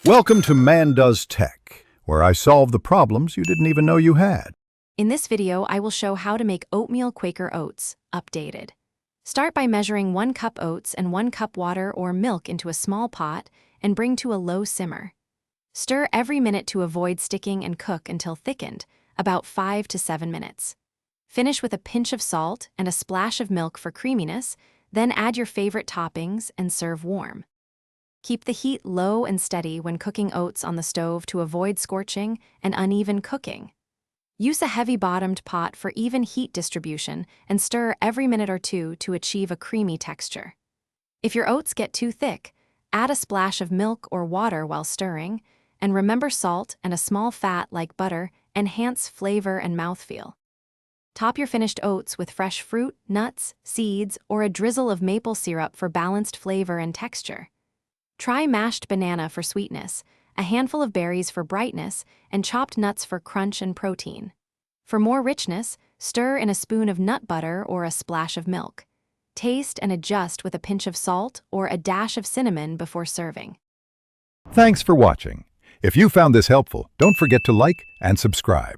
Welcome to Man Does Tech, where I solve the problems you didn't even know you had. In this video, I will show how to make Oatmeal Quaker Oats updated. Start by measuring 1 cup oats and 1 cup water or milk into a small pot and bring to a low simmer. Stir every minute to avoid sticking and cook until thickened, about 5 to 7 minutes. Finish with a pinch of salt and a splash of milk for creaminess, then add your favorite toppings and serve warm. Keep the heat low and steady when cooking oats on the stove to avoid scorching and uneven cooking. Use a heavy-bottomed pot for even heat distribution and stir every minute or two to achieve a creamy texture. If your oats get too thick, add a splash of milk or water while stirring, and remember salt and a small fat like butter enhance flavor and mouthfeel. Top your finished oats with fresh fruit, nuts, seeds, or a drizzle of maple syrup for balanced flavor and texture. Try mashed banana for sweetness, a handful of berries for brightness, and chopped nuts for crunch and protein. For more richness, stir in a spoon of nut butter or a splash of milk. Taste and adjust with a pinch of salt or a dash of cinnamon before serving. Thanks for watching. If you found this helpful, don't forget to like and subscribe.